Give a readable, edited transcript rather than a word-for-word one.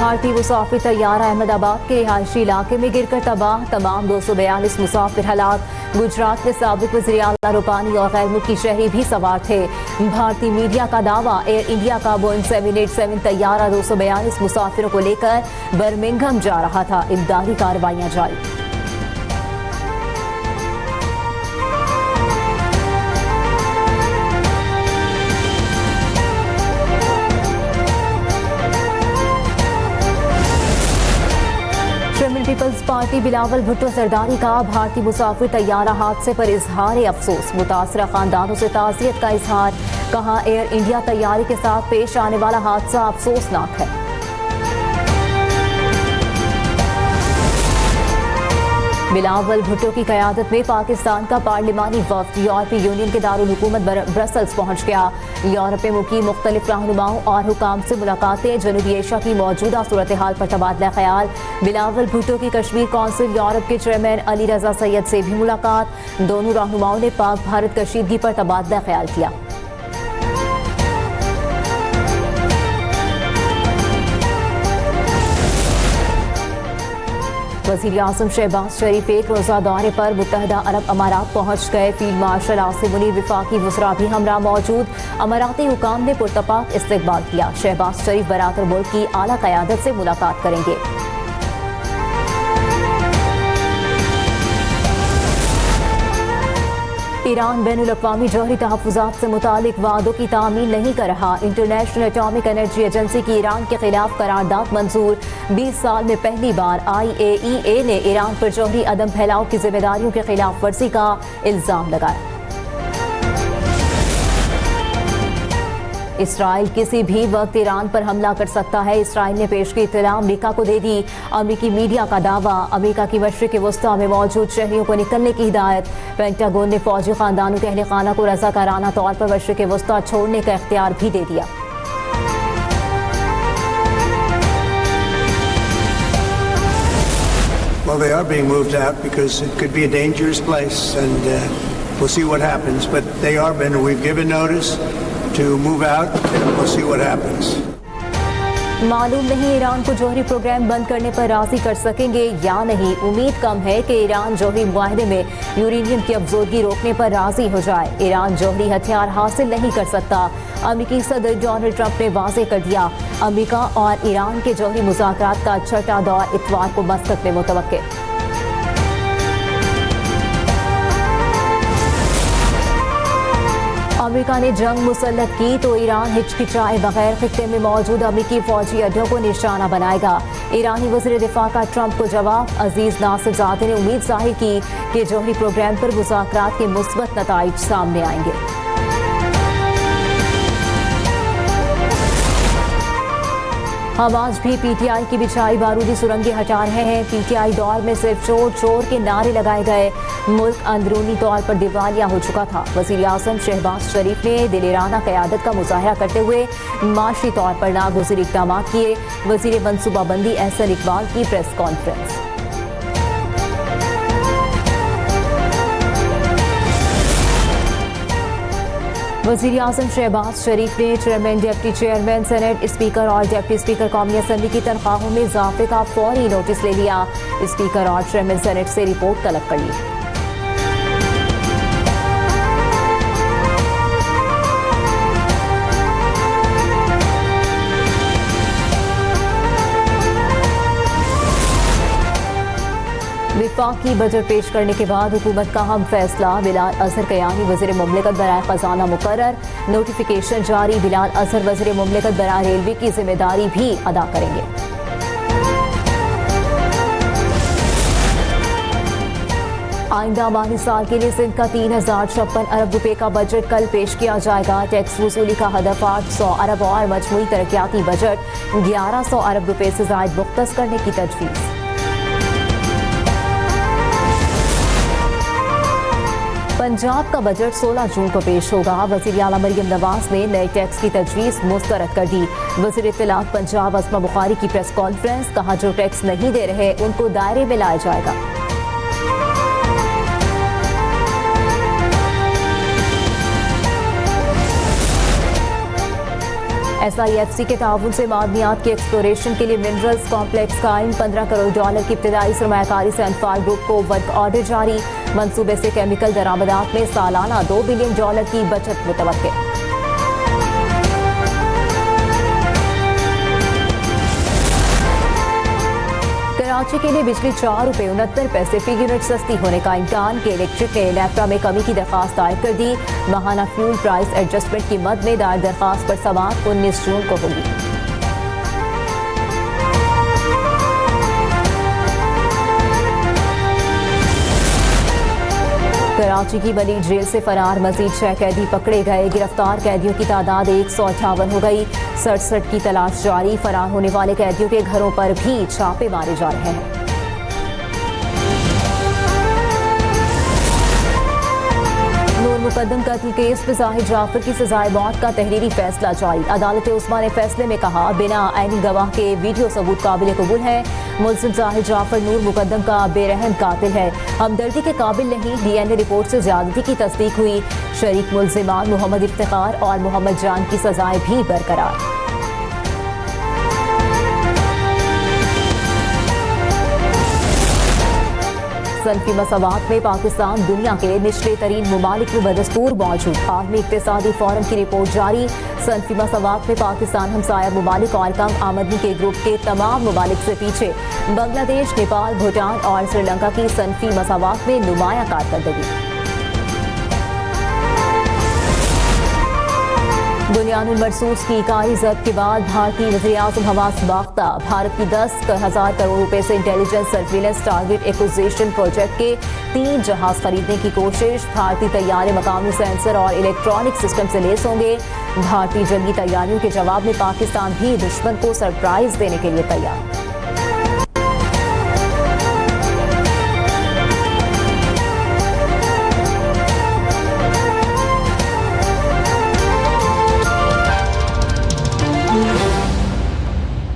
भारतीय मुसाफिर तैयारा अहमदाबाद के रिहायशी इलाके में गिरकर तबाह, तमाम 242 मुसाफिर हलाक। गुजरात के साबिक वज़ीर आला रूपानी और गैर मुल्की शहरी भी सवार थे। भारतीय मीडिया का दावा, एयर इंडिया का बोइंग 787 तैयारा 242 मुसाफिरों को लेकर बर्मिंघम जा रहा था। इमदादी कार्रवाइयां जारी। पीपल्स पार्टी बिलावल भुट्टो सरदारी का भारतीय मुसाफिर तैयारा हादसे पर इजहार अफसोस। मुतासरा खानदानों से ताज़ियत का इजहार। कहा, एयर इंडिया तैयारी के साथ पेश आने वाला हादसा अफसोसनाक है। बिलावल भुट्टो की क़यादत में पाकिस्तान का पार्लिमानी वफ़द यूरोपीय यूनियन के दारुल हुकूमत ब्रसल्स पहुँच गया। यूरोप में मुकीम मुख्तलिफ रहनुमाओं और हुकाम से मुलाकातें। जनूबी एशिया की मौजूदा सूरत हाल पर तबादला ख्याल। बिलावल भुट्टो की कश्मीर कौंसिल यूरोप के चेयरमैन अली रजा सैयद से भी मुलाकात। दोनों रहनुमाओं ने पाक भारत कशीदगी पर तबादला ख्याल किया। वज़ीर आज़म शहबाज शरीफ एक रोज़ा दौरे पर मुत्तहदा अरब अमारात पहुँच गए। फील्ड मार्शल आसिम मुनीर विफाकी वज़रा भी हमरा मौजूद। अमाराती हुकाम ने पुरतपाक इस्तकबाल किया। शहबाज शरीफ बरातर मुल्क की आला क़यादत से मुलाकात करेंगे। ईरान बैनुल अक़वामी जौहरी तहफ़्फ़ुज़ात से मुतालिक वादों की तामील नहीं कर रहा। इंटरनेशनल एटॉमिक एनर्जी एजेंसी की ईरान के खिलाफ करारदाद मंजूर। 20 साल में पहली बार IAEA ने ईरान पर जौहरी अदम फैलाव की जिम्मेदारियों के खिलाफ वर्जी का इल्ज़ाम लगाया। इसराइल किसी भी वक्त ईरान पर हमला कर सकता है। इसराइल ने पेश की इत्तला अमरीका को दे दी। अमरीकी मीडिया का दावा, अमरीका की मशरिक़ वस्ता में मौजूद शहरियों को निकलने की हिदायत। पेंटागन ने फौजी खानदानों के अहले खाना को रज़ाकाराना तौर पर मशरिक़ वस्ता छोड़ने का इख्तियार भी दे दिया। Well, they are being moved out because it could be a dangerous place, and we'll see what happens. But they are been. We've given notice to move out, and we'll see what happens. मालूम नहीं Iran को जौहरी programme बंद करने पर राजी कर सकेंगे या नहीं। उम्मीद कम है कि ईरान जौहरी मुआहदे में यूरेनियम की अफजोदगी रोकने पर राजी हो जाए। ईरान जौहरी हथियार हासिल नहीं कर सकता। अमेरिकी सदर डोनाल्ड ट्रंप ने वाज़ेह कर दिया। अमेरिका और ईरान के जौहरी मुज़ाकरात का छठा दौर इतवार को मस्कत में मुतवक्किल। अमेरिका ने जंग मुसल्लत की तो ईरान हिचकिचाए बगैर खित्ते में मौजूद अमेरिकी फौजी अड्डों को निशाना बनाएगा। ईरानी वज़ीर दिफा का ट्रंप को जवाब। अजीज नासिरजादे ने उम्मीद जाहिर की कि जौहरी प्रोग्राम पर मुज़ाकरात के मुस्बत नताइज सामने आएंगे। हम आज भी PTI की बिछाई बारूदी सुरंगें हटा रहे हैं। PTI दौर में सिर्फ चोर चोर के नारे लगाए गए। मुल्क अंदरूनी तौर पर दिवालिया हो चुका था। वज़ीर आज़म शहबाज शरीफ ने दिलेराना क़यादत का मुजाहरा करते हुए माशी तौर पर नागुज़िर इक़दाम किए। वज़ीर मनसूबाबंदी एहसन इकबाल की प्रेस कॉन्फ्रेंस। वज़ीर आज़म शहबाज शरीफ ने chairman, deputy chairman, senate speaker और डिप्टी स्पीकर कौमी असम्बली की तनख्वाहों में इजाफे का फौरी नोटिस ले लिया। स्पीकर और चेयरमैन सेनेट से रिपोर्ट तलब कर ली। विफाकी बजट पेश करने के बाद हुकूमत का अहम फैसला। बिलाल अजहर कयानी वज़ीर मुमलिकत बराए खजाना मुकर्रर। नोटिफिकेशन जारी। बिलाल अजहर वज़ीर मुमलिकत बराए रेलवे की जिम्मेदारी भी अदा करेंगे। आइंदा माली साल के लिए सिंध का 3056 अरब रुपए का बजट कल पेश किया जाएगा। टैक्स वसूली का हदफ 800 अरब और मजमूई तरक्याती बजट 1100 अरब रुपए से ज़ायद मुख्तस करने की तजवीज़। पंजाब का बजट 16 जून को पेश होगा। वज़ीर आला मरियम नवाज ने नए टैक्स की तजवीज़ मुस्तरद कर दी। वज़ीर इत्तलात पंजाब अस्मा बुखारी की प्रेस कॉन्फ्रेंस। कहा, जो टैक्स नहीं दे रहे उनको दायरे में लाया जाएगा। SIFC के ताउन से मादनियात के एक्सप्लोरेशन के लिए मिनरल्स कॉम्प्लेक्स कायम, $15 करोड़ की इब्तदाई सरमायाकारी से अनफार ग्रुप को वर्क ऑर्डर जारी। मंसूबे से केमिकल दरामदात में सालाना $2 बिलियन की बचत मुतवक्के। कराची के लिए बिजली ₹4.69 फी यूनिट सस्ती होने का इम्कान के इलेक्ट्रिक ने नेफ्रा में कमी की दरखास्त दायर कर दी। माहाना फ्यूल प्राइस एडजस्टमेंट की मद में दायर दरखास्त पर समाअत 19 जून को होगी। कराची की बली जेल से फरार मजीद 6 कैदी पकड़े गए। गिरफ्तार कैदियों की तादाद 158 हो गई। 67 की तलाश जारी। फरार होने वाले कैदियों के घरों पर भी छापे मारे जा रहे हैं। नूर मुकद्दम कत्ल केस में जाहिर जाफर की सजाए मौत का तहरीरी फैसला जारी। अदालत उस्मा ने फैसले में कहा, बिना आईनी गवाह के वीडियो सबूत काबिल कबूल है। मुल्जिम जाहिर जाफर नूर मुकद्दम का बेरहम कातिल है, हमदर्दी के काबिल नहीं। DNA रिपोर्ट से ज्यादती की तस्दीक हुई। शरीक मुल्जिमान मोहम्मद इफ्तिखार और मोहम्मद जान की सजाएं भी बरकरार। सनफी मसावात में पाकिस्तान दुनिया के निचले तरीन ममालिक में बदस्तूर मौजूद। आलमी इक्तिसादी फोरम की रिपोर्ट जारी। सनफी मसावात में पाकिस्तान हमसाया ममालिक और कम आमदनी के ग्रुप के तमाम ममालिक से पीछे। बांग्लादेश, नेपाल, भूटान और श्रीलंका की सनफी मसावात में नुमाया कारकर्दगी। बुनियानुल मरसूस की इकाई जब्त के बाद भारतीय वज़ीर-ए-आज़म हवास बाख्ता। भारत की 10,000 करोड़ रुपए से intelligence surveillance target acquisition project के 3 जहाज खरीदने की कोशिश। भारतीय तैयारे मकामी सेंसर और इलेक्ट्रॉनिक सिस्टम से लेस होंगे। भारतीय जंगी तैयारियों के जवाब में पाकिस्तान भी दुश्मन को सरप्राइज देने के लिए तैयार।